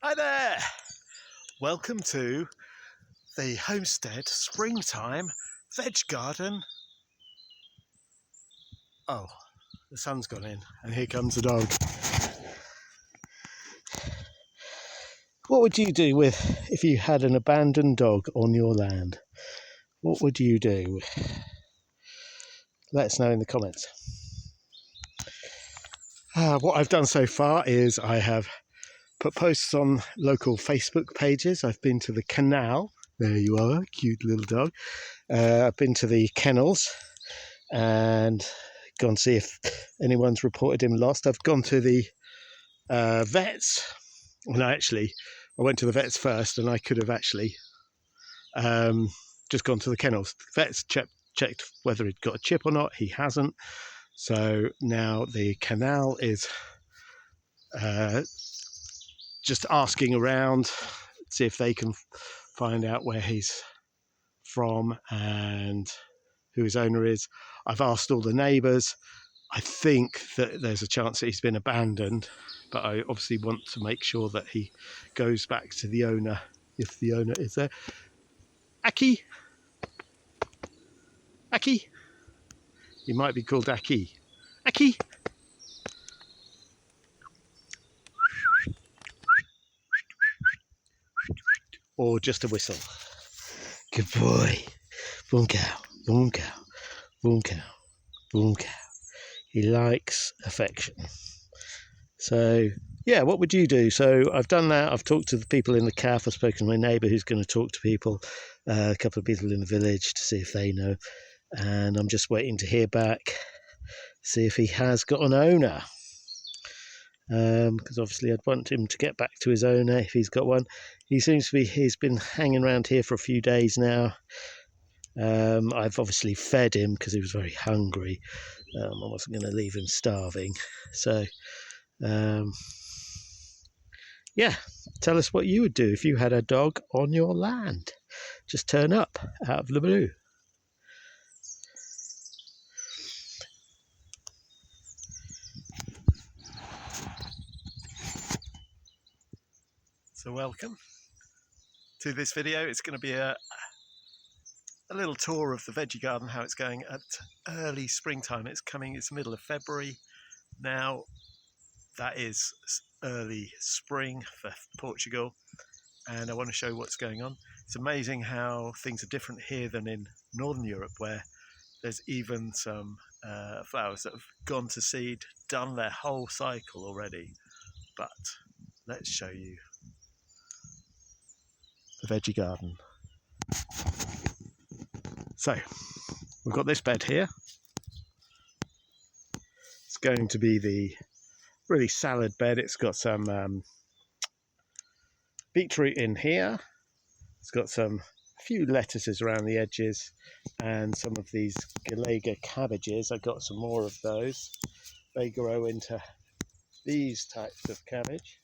Hi there! Welcome to the Homestead Springtime Veg Garden. Oh, the sun's gone in and here comes the dog. What would you do if you had an abandoned dog on your land? What would you do? Let us know in the comments. What I've done so far is I have put posts on local Facebook pages. I've been to the canal. There you are, cute little dog. I've been to the kennels and gone to see if anyone's reported him lost. I've gone to the vets. Well, I went to the vets first, and I could have actually just gone to the kennels. The vets checked whether he'd got a chip or not. He hasn't. So now the canal is just asking around, see if they can find out where he's from and who his owner is. I've asked all the neighbours. I think that there's a chance that he's been abandoned, but I obviously want to make sure that he goes back to the owner if the owner is there. Aki? Aki? He might be called Aki. Aki? Or just a whistle. Good boy. Boom cow, boom cow, boom cow, boom cow. He likes affection. So, yeah, what would you do? So I've done that. I've talked to the people in the calf. I've spoken to my neighbour who's going to talk to people, a couple of people in the village to see if they know. And I'm just waiting to hear back, see if he has got an owner. Because obviously I'd want him to get back to his owner if he's got one. He's been hanging around here for a few days now. I've obviously fed him because he was very hungry. I wasn't going to leave him starving. So, yeah, tell us what you would do if you had a dog on your land. Just turn up out of the blue. So welcome to this video. It's going to be a little tour of the veggie garden, how it's going at early springtime. It's middle of February now. That is early spring for Portugal, and I want to show what's going on. It's amazing how things are different here than in Northern Europe, where there's even some flowers that have gone to seed, done their whole cycle already. But let's show you the veggie garden. So we've got this bed here. It's going to be the really salad bed. It's got some beetroot in here. It's got a few lettuces around the edges and some of these Galega cabbages. I got some more of those. They grow into these types of cabbage.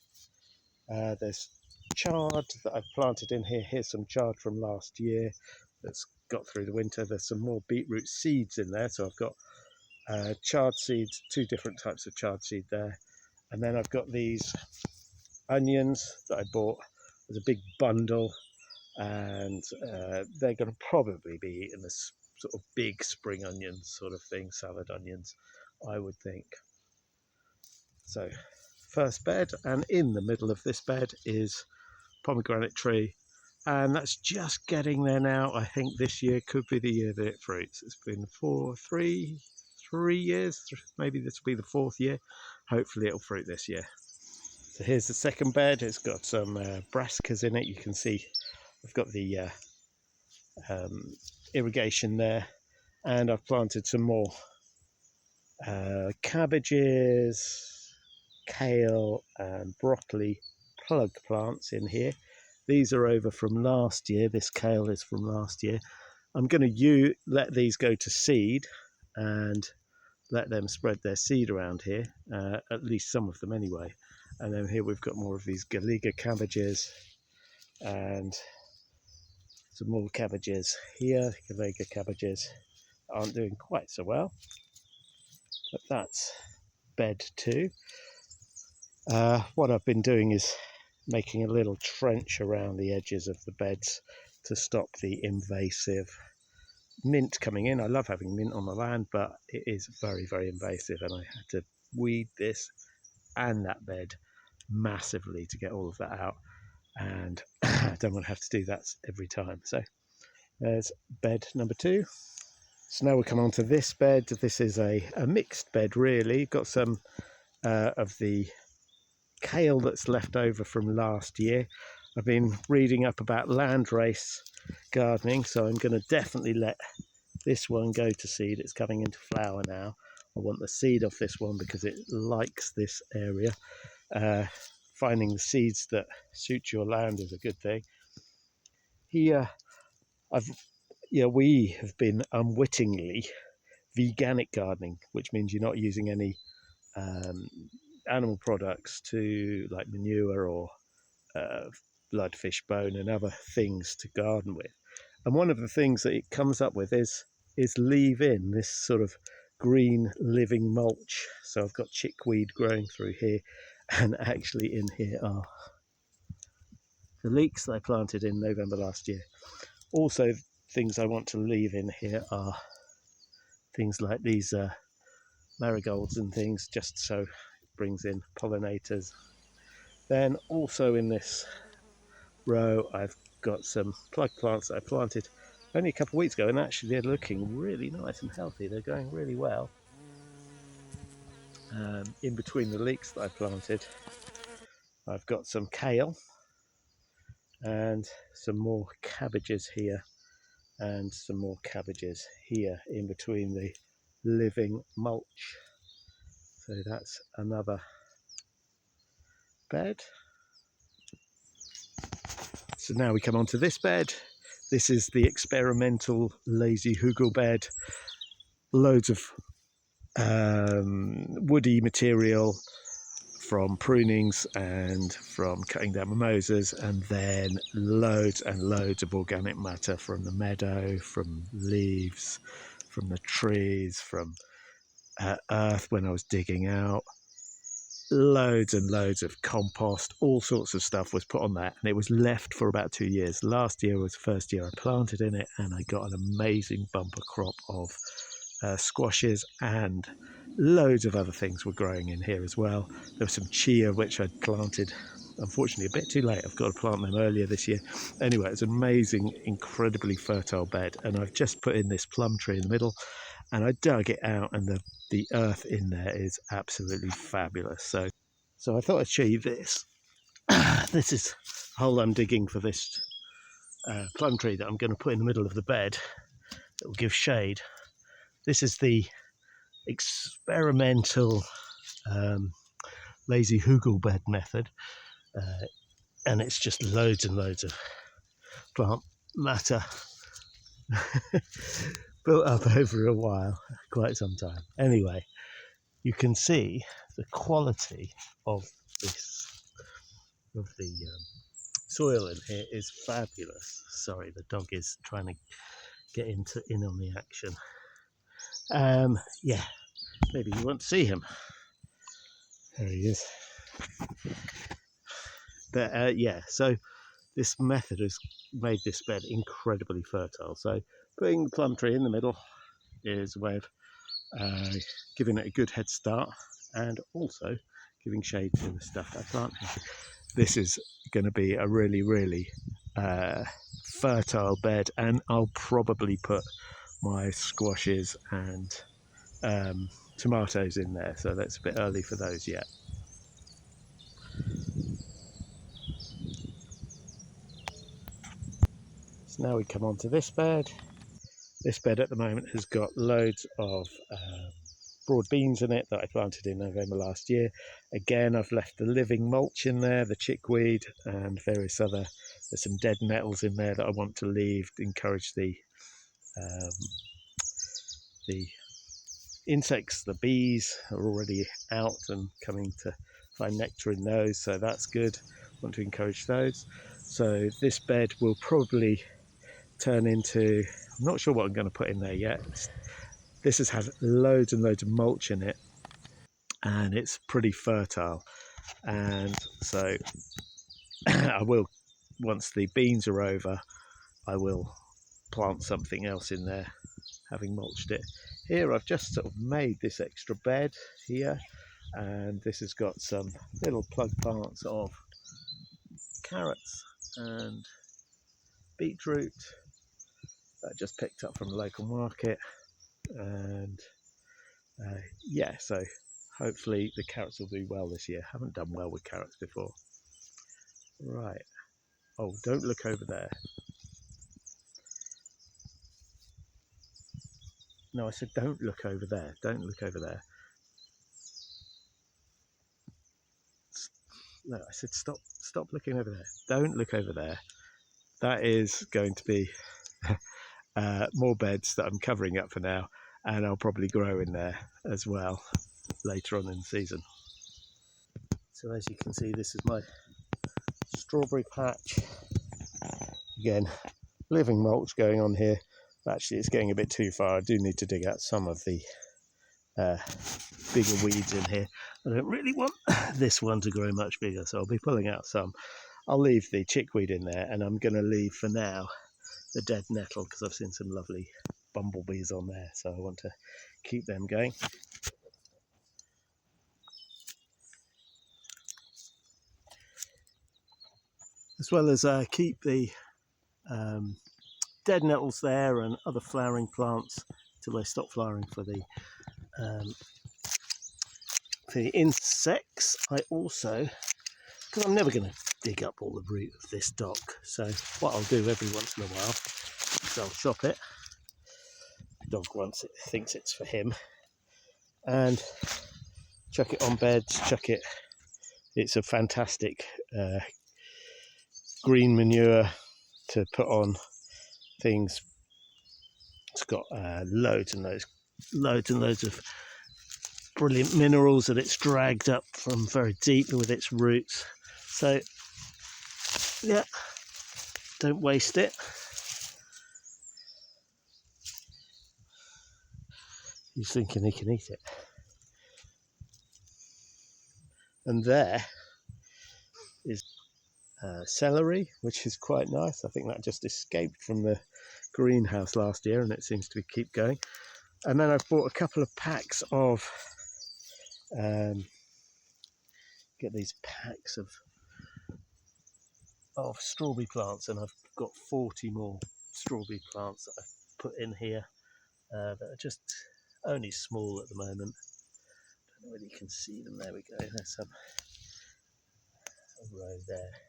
There's chard that I've planted in here. Here's some chard from last year that's got through the winter. There's some more beetroot seeds in there. So I've got chard seeds, two different types of chard seed there. And then I've got these onions that I bought as a big bundle, and they're going to probably be in this sort of big spring onions sort of thing, salad onions, I would think. So first bed, and in the middle of this bed is pomegranate tree, and that's just getting there now. I think this year could be the year that it fruits. It's been 3 years, maybe this will be the fourth year. Hopefully it'll fruit this year. So here's the second bed. It's got some brassicas in it. You can see I've got the irrigation there, and I've planted some more cabbages, kale and broccoli plug plants in here. These are over from last year. This kale is from last year. I'm going to let these go to seed and let them spread their seed around here, at least some of them anyway. And then here we've got more of these Galega cabbages and some more cabbages here. Galega cabbages aren't doing quite so well, but that's bed 2. What I've been doing is making a little trench around the edges of the beds to stop the invasive mint coming in. I love having mint on the land, but it is very, very invasive, and I had to weed this and that bed massively to get all of that out, and I don't want to have to do that every time. So there's bed number 2. So now we come on to this bed. This is a mixed bed, really. Got some of the kale that's left over from last year. I've been reading up about landrace gardening, so I'm going to definitely let this one go to seed. It's coming into flower now. I want the seed off this one because it likes this area. Finding the seeds that suit your land is a good thing. Here, we have been unwittingly veganic gardening, which means you're not using any animal products to like manure or bloodfish bone and other things to garden with. And one of the things that it comes up with is leave-in, this sort of green living mulch. So I've got chickweed growing through here, and actually in here are the leeks that I planted in November last year. Also, things I want to leave in here are things like these marigolds and things, just so it brings in pollinators. Then also in this row I've got some plug plants that I planted only a couple of weeks ago, and actually they're looking really nice and healthy. They're going really well. In between the leeks that I planted, I've got some kale and some more cabbages here, and some more cabbages here in between the living mulch. So that's another bed. So now we come on to this bed. This is the experimental lazy Huegel bed. Loads of woody material from prunings and from cutting down mimosas, and then loads and loads of organic matter from the meadow, from leaves, from the trees, from earth when I was digging out. Loads and loads of compost, all sorts of stuff was put on that, and it was left for about 2 years. Last year was the first year I planted in it, and I got an amazing bumper crop of squashes, and loads of other things were growing in here as well. There was some chia which I'd planted, unfortunately a bit too late. I've got to plant them earlier this year. Anyway, it's an amazing, incredibly fertile bed, and I've just put in this plum tree in the middle, and I dug it out, and the earth in there is absolutely fabulous. So I thought I'd show you this. This is the hole I'm digging for this plum tree that I'm going to put in the middle of the bed that will give shade. This is the experimental lazy Huegel bed method, and it's just loads and loads of plant matter built up over a while, quite some time. Anyway, you can see the quality of the soil in here is fabulous. Sorry, the dog is trying to get in on the action. Yeah, maybe you want to see him. There he is. But yeah, so this method has made this bed incredibly fertile. So putting the plum tree in the middle is a way of giving it a good head start, and also giving shade to the stuff I plant here. This is going to be a really, really fertile bed, and I'll probably put my squashes and tomatoes in there, so that's a bit early for those yet. So now we come on to this bed. This bed at the moment has got loads of broad beans in it that I planted in November last year. Again, I've left the living mulch in there, the chickweed and various other, there's some dead nettles in there that I want to leave to encourage the insects. The bees are already out and coming to find nectar in those, so that's good. I want to encourage those. So this bed will probably turn into, I'm not sure what I'm going to put in there yet. This has had loads and loads of mulch in it, and it's pretty fertile, and so I will, once the beans are over, I will plant something else in there, having mulched it. Here I've just sort of made this extra bed here, and this has got some little plug plants of carrots and beetroot that I just picked up from the local market, and yeah, so hopefully the carrots will do well this year. Haven't done well with carrots before. Right. Oh, don't look over there. No, I said don't look over there. Don't look over there. No, I said stop looking over there. Don't look over there. That is going to be more beds that I'm covering up for now, and I'll probably grow in there as well later on in the season. So as you can see, this is my strawberry patch. Again, living mulch going on here. Actually, it's getting a bit too far. I do need to dig out some of the bigger weeds in here. I don't really want this one to grow much bigger, so I'll be pulling out some. I'll leave the chickweed in there, and I'm going to leave for now the dead nettle, because I've seen some lovely bumblebees on there, so I want to keep them going. As well as keep the dead nettles there and other flowering plants till they stop flowering for the insects. I also, because I'm never going to dig up all the root of this dock, so what I'll do every once in a while is I'll chop it. The dog thinks it's for him, and chuck it on beds, chuck it. It's a fantastic green manure to put on things. It's got loads and loads of brilliant minerals that it's dragged up from very deep with its roots. So yeah, don't waste it. He's thinking he can eat it. And there is celery, which is quite nice. I think that just escaped from the greenhouse last year, and it seems to keep going. And then I've bought a couple of packs of get these packs of strawberry plants, and I've got 40 more strawberry plants that I've put in here that are just only small at the moment. Don't know whether you can see them. There we go. There's some row there,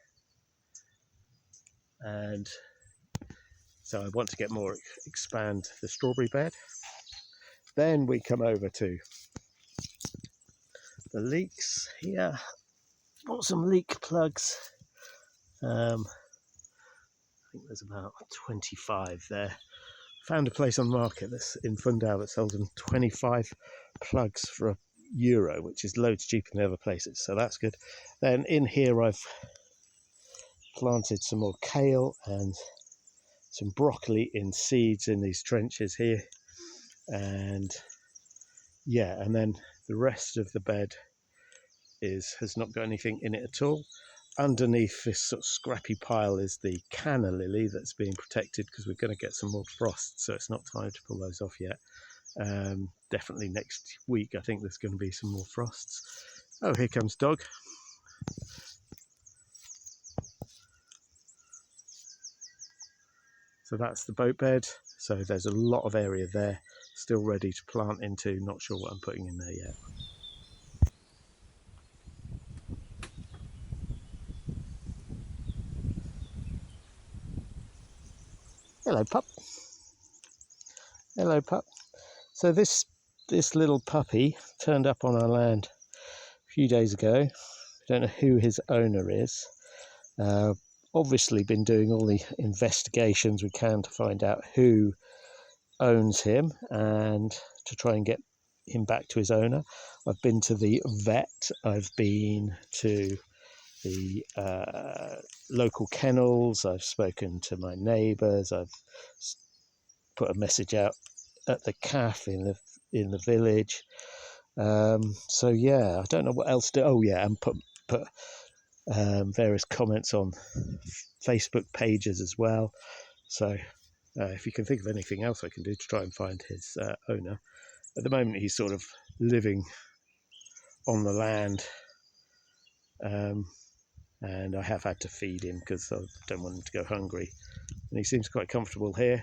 and so I want to get more, expand the strawberry bed. Then we come over to the leeks here. Bought some leek plugs. I think there's about 25 there. Found a place on the market that's in Huegal that sells them 25 plugs for €1, which is loads cheaper than the other places, so that's good. Then in here I've planted some more kale and some broccoli in seeds in these trenches here, and yeah, and then the rest of the bed has not got anything in it at all. Underneath this sort of scrappy pile is the canna lily that's being protected because we're going to get some more frost, so it's not time to pull those off yet. Definitely next week I think there's going to be some more frosts. Oh, here comes Dog. So that's the boat bed. So there's a lot of area there still ready to plant into. Not sure what I'm putting in there yet. Hello, pup. Hello, pup. So this little puppy turned up on our land a few days ago. I don't know who his owner is. Obviously been doing all the investigations we can to find out who owns him and to try and get him back to his owner. I've been to the vet. I've been to the local kennels. I've spoken to my neighbours. I've put a message out at the cafe in the village. So yeah, I don't know what else to. Oh yeah, and put various comments on Facebook pages as well. So if you can think of anything else I can do to try and find his owner. At the moment he's sort of living on the land, and I have had to feed him because I don't want him to go hungry, and he seems quite comfortable here.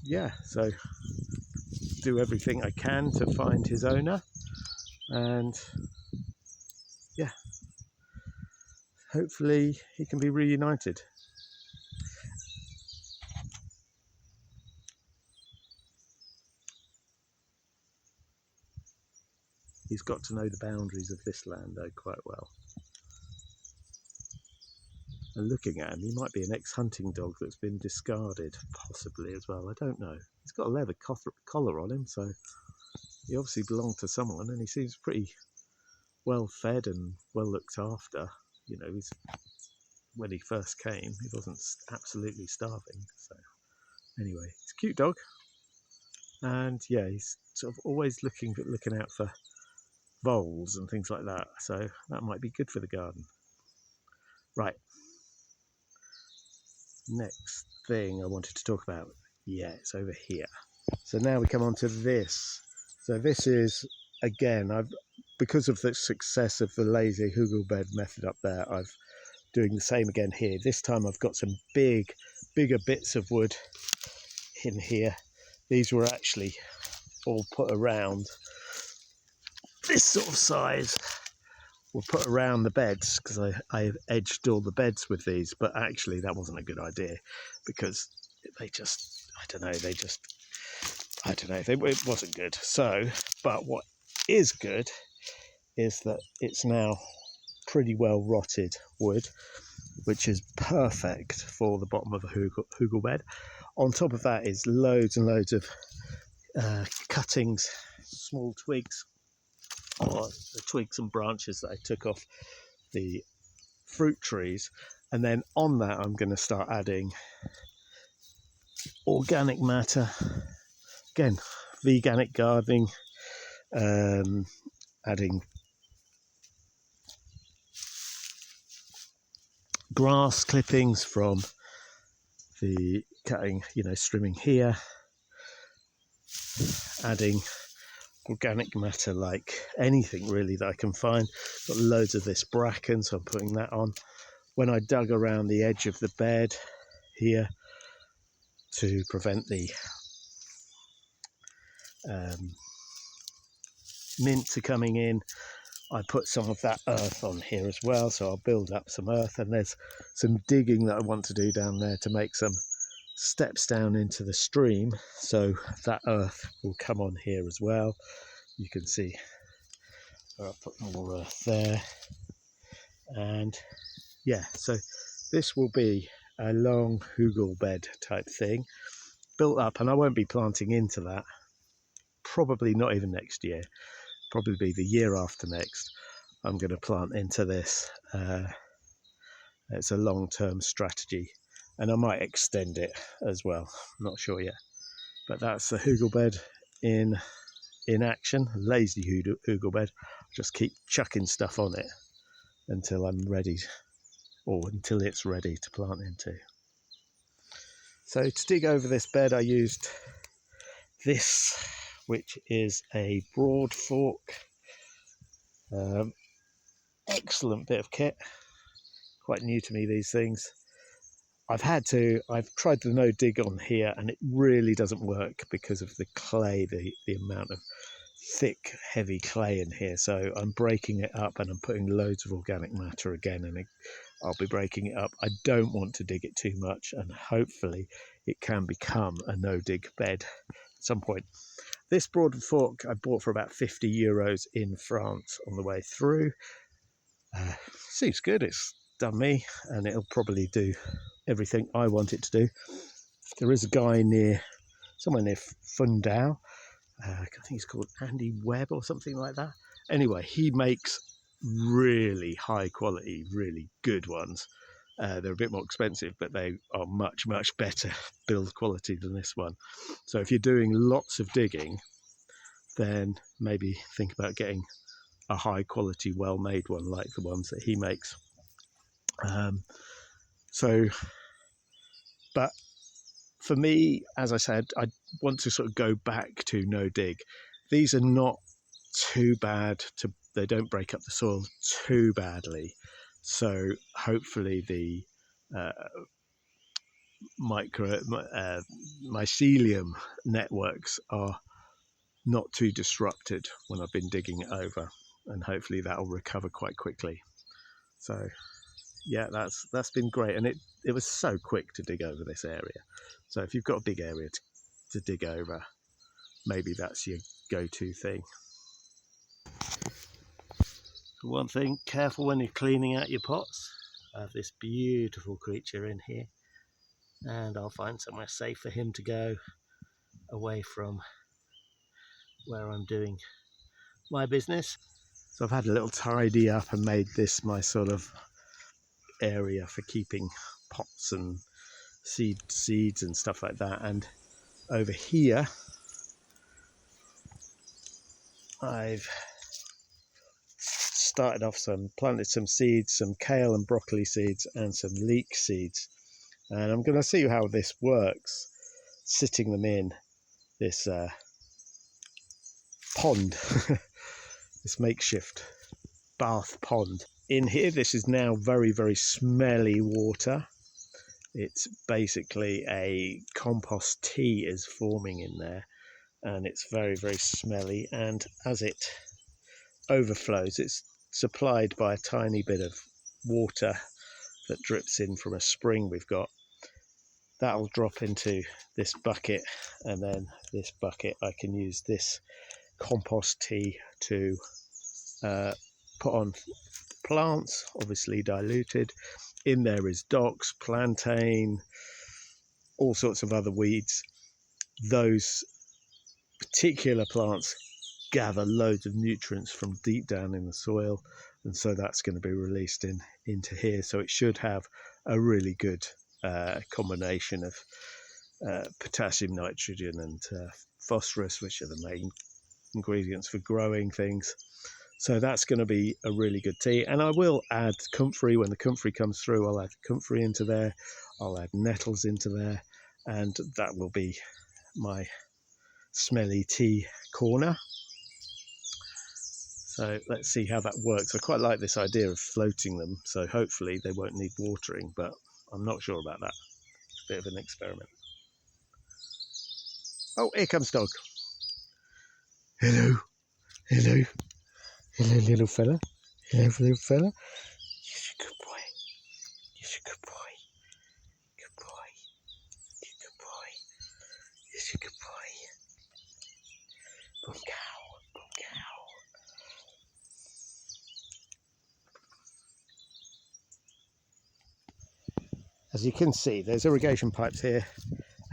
Yeah, so do everything I can to find his owner, and yeah, hopefully he can be reunited. He's got to know the boundaries of this land though quite well. And looking at him, he might be an ex-hunting dog that's been discarded, possibly as well. I don't know. He's got a leather collar on him, so he obviously belonged to someone, and he seems pretty well fed and well looked after. You know, when he first came, he wasn't absolutely starving. So anyway, he's a cute dog, and yeah, he's sort of always looking out for voles and things like that. So that might be good for the garden. Right. Next thing I wanted to talk about, yeah, it's over here. So now we come on to this. So this is, again, because of the success of the lazy Hugelkultur bed method up there, I'm doing the same again here. This time I've got some bigger bits of wood in here. These were actually all put around this sort of size. Were put around the beds because I edged all the beds with these, but actually that wasn't a good idea because they just, I don't know, it wasn't good. So, but what is good is that it's now pretty well rotted wood, which is perfect for the bottom of a Hugelkultur bed. On top of that is loads and loads of cuttings, small twigs, or the twigs and branches that I took off the fruit trees, and then on that I'm going to start adding organic matter, again veganic gardening, adding grass clippings from the cutting, trimming here, adding organic matter like anything really that I can find. Got loads of this bracken, so I'm putting that on. When I dug around the edge of the bed here to prevent the mint coming in, I put some of that earth on here as well, so I'll build up some earth, and there's some digging that I want to do down there to make some steps down into the stream, so that earth will come on here as well. You can see I'll put more earth there, and yeah, so this will be a long Hugelkultur bed type thing built up, and I won't be planting into that, probably not even next year, probably be the year after next. I'm going to plant into this. It's a long-term strategy, and I might extend it as well, I'm not sure yet. But that's the Hugelkultur bed in action, lazy Hugelkultur bed. Just keep chucking stuff on it until I'm ready, or until it's ready to plant into. So to dig over this bed I used this, which is a broad fork. Excellent bit of kit, quite new to me these things. I've tried the no dig on here, and it really doesn't work because of the clay, the amount of thick heavy clay in here. So I'm breaking it up, and I'm putting loads of organic matter again, and I'll be breaking it up. I don't want to dig it too much, and hopefully it can become a no dig bed at some point. This broad fork I bought for about €50 in France on the way through. Seems good, it's done me, and it'll probably do everything I want it to do. There is a guy somewhere near Fundau, I think he's called Andy Webb or something like that. Anyway, he makes really high quality, really good ones. They're a bit more expensive, but they are much better build quality than this one. So if you're doing lots of digging, then maybe think about getting a high quality, well made one like the ones that he makes. So, but for me, as I said, I want to sort of go back to no dig. These are not too bad they don't break up the soil too badly. So hopefully the mycelium networks are not too disrupted when I've been digging it over, and hopefully that will recover quite quickly. So yeah, that's been great, and it was so quick to dig over this area. So if you've got a big area to dig over, maybe that's your go-to thing. One thing, careful when you're cleaning out your pots. I have this beautiful creature in here, and I'll find somewhere safe for him to go, away from where I'm doing my business. So I've had a little tidy up and made this my sort of area for keeping pots and seeds and stuff like that. And over here I've started off planted some seeds, some kale and broccoli seeds and some leek seeds, and I'm going to see how this works, sitting them in this pond, this makeshift bath pond. In here, this is now very, very smelly water. It's basically a compost tea is forming in there, and it's very, very smelly, and as it overflows, it's supplied by a tiny bit of water that drips in from a spring we've got. That'll drop into this bucket, and then this bucket I can use this compost tea to put on plants, obviously diluted. In there is docks, plantain, all sorts of other weeds. Those particular plants gather loads of nutrients from deep down in the soil, and so that's going to be released into here. So it should have a really good combination of potassium, nitrogen and phosphorus, which are the main ingredients for growing things. So that's going to be a really good tea. And I will add comfrey. When the comfrey comes through, I'll add comfrey into there. I'll add nettles into there, and that will be my smelly tea corner. So let's see how that works. I quite like this idea of floating them, so hopefully they won't need watering, but I'm not sure about that. It's a bit of an experiment. Oh, here comes dog. Hello. Hello. Hello, little fella. Hello, little fella. You're a good boy. You're a good boy. Good boy. You're a good boy. You're a good boy. Boom cow. Boom cow. As you can see, there's irrigation pipes here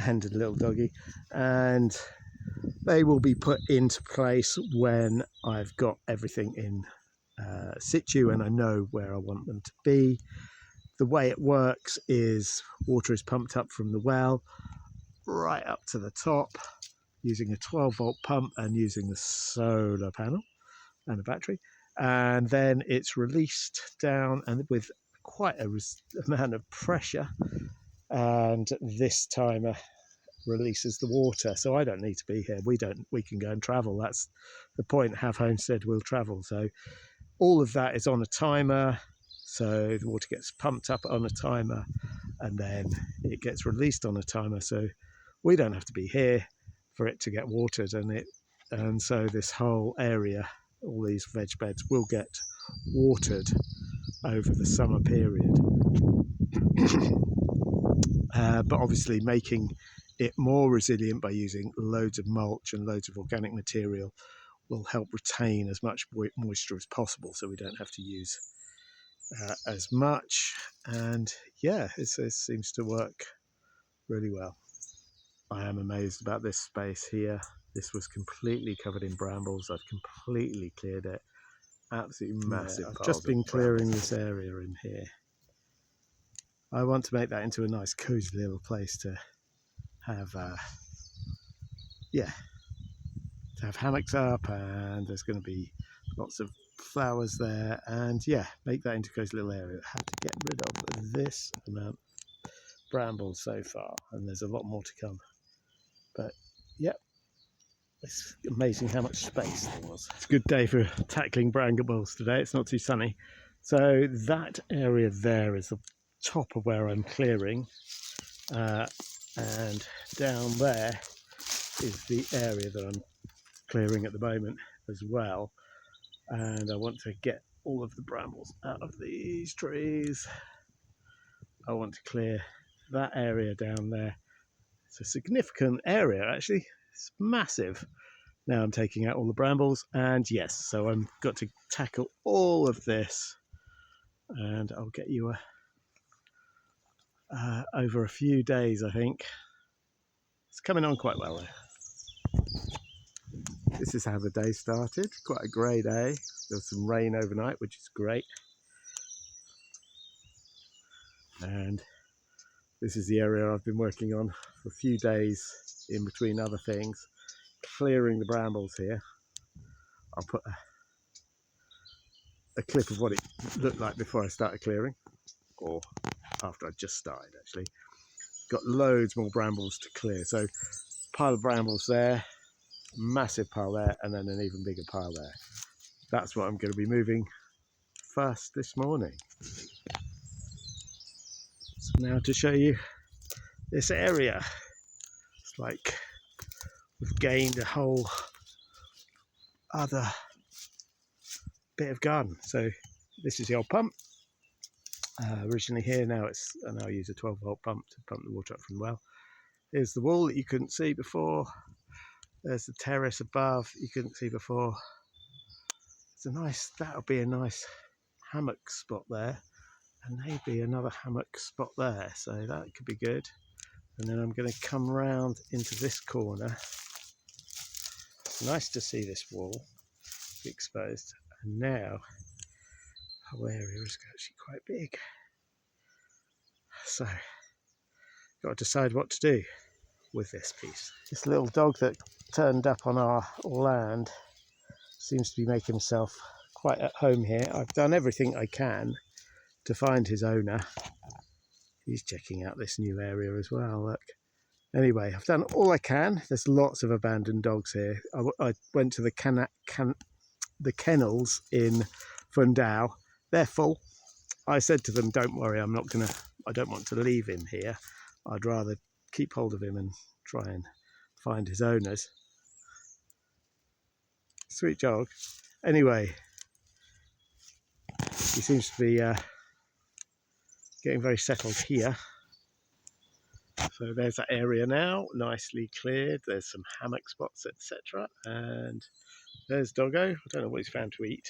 and a little doggy, and they will be put into place when I've got everything in situ and I know where I want them to be. The way it works is water is pumped up from the well right up to the top using a 12-volt pump and using the solar panel and a battery, and then it's released down and with quite a amount of pressure, and this timer releases the water, so I don't need to be here. We can go and travel. That's the point. Have Homestead will travel. So all of that is on a timer, so the water gets pumped up on a timer and then it gets released on a timer, so we don't have to be here for it to get watered, and so this whole area, all these veg beds, will get watered over the summer period. But obviously making it more resilient by using loads of mulch and loads of organic material will help retain as much moisture as possible, so we don't have to use as much. And yeah, it seems to work really well. I am amazed about this space here. This was completely covered in brambles. I've completely cleared it. Absolutely massive. I've just been clearing this area in here. I want to make that into a nice cozy little place to have to have hammocks up, and there's going to be lots of flowers there, and yeah, make that into a nice little area. I had to get rid of this amount of brambles so far, and there's a lot more to come. But yep, it's amazing how much space there was. It's a good day for tackling brambles today. It's not too sunny. So that area there is the top of where I'm clearing, and down there is the area that I'm clearing at the moment as well. And I want to get all of the brambles out of these trees. I want to clear that area down there. It's a significant area actually, it's massive. Now I'm taking out all the brambles, and yes, so I've got to tackle all of this, and I'll get you over a few days, I think. It's coming on quite well though. This is how the day started, quite a grey day. There was some rain overnight, which is great. And this is the area I've been working on for a few days in between other things, clearing the brambles here. I'll put a clip of what it looked like before I started clearing, or after I just started actually. Got loads more brambles to clear, so pile of brambles there, massive pile there, and then an even bigger pile there. That's what I'm going to be moving first this morning. So now to show you this area, it's like we've gained a whole other bit of garden. So this is the old pump, originally here. Now I now use a 12-volt pump to pump the water up from the well. Here's the wall that you couldn't see before. There's the terrace above you couldn't see before. That'll be a nice hammock spot there, and maybe another hammock spot there, so that could be good. And then I'm going to come round into this corner. It's nice to see this wall exposed, and now the whole area is actually quite big, so got to decide what to do with this piece. This little dog that turned up on our land seems to be making himself quite at home here. I've done everything I can to find his owner. He's checking out this new area as well, look. Anyway, I've done all I can. There's lots of abandoned dogs here. I went to the kennels in Huegal. They're full. I said to them, don't worry, I don't want to leave him here. I'd rather keep hold of him and try and find his owners. Sweet dog. Anyway, he seems to be getting very settled here. So there's that area now, nicely cleared. There's some hammock spots, etc. And there's Doggo. I don't know what he's found to eat.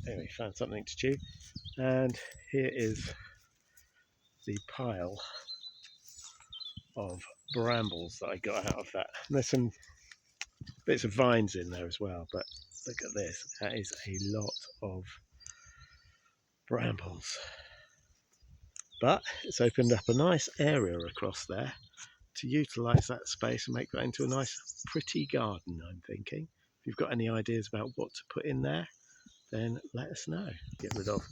Anyway, found something to chew. And here is the pile of brambles that I got out of that. And there's some bits of vines in there as well, but look at this. That is a lot of brambles. But it's opened up a nice area across there to utilise that space and make that into a nice pretty garden, I'm thinking. If you've got any ideas about what to put in there, then let us know. Get rid of.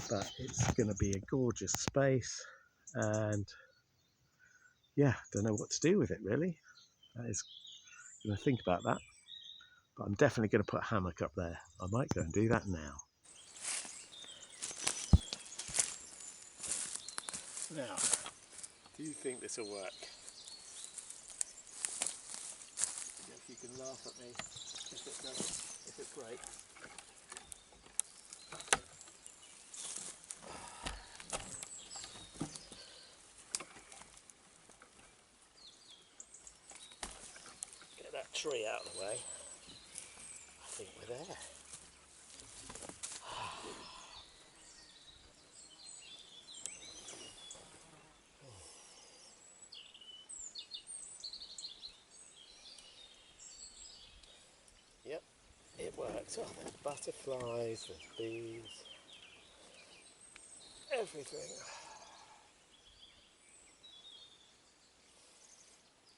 But it's going to be a gorgeous space, and yeah, don't know what to do with it really. That is going to think about that. But I'm definitely going to put a hammock up there. I might go and do that now. Now, do you think this will work? If you can laugh at me if it does, if it breaks. Get that tree out of the way. I think we're there. Yep, it works. Oh, there's butterflies, there's bees, everything.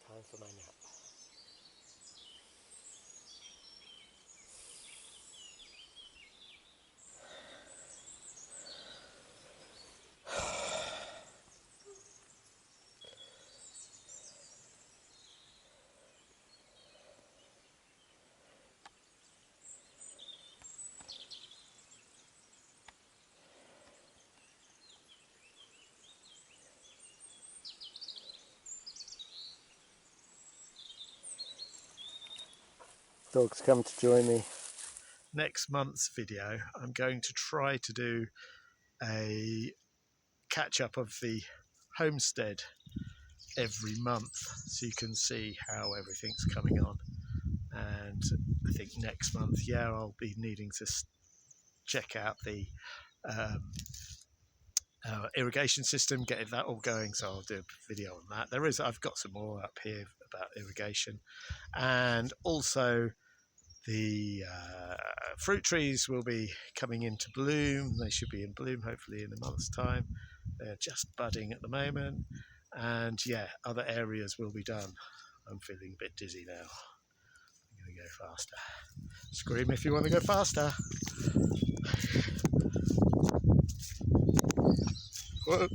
Time for my nap. Dog's come to join me. Next month's video, I'm going to try to do a catch up of the homestead every month so you can see how everything's coming on. And I think next month, yeah, I'll be needing to check out the irrigation system, getting that all going, so I'll do a video on that. I've got some more up here about irrigation, and also the fruit trees will be coming into bloom. They should be in bloom hopefully in a month's time. They're just budding at the moment, and yeah, other areas will be done. I'm feeling a bit dizzy now. I'm going to go faster. Scream if you want to go faster. Whoa.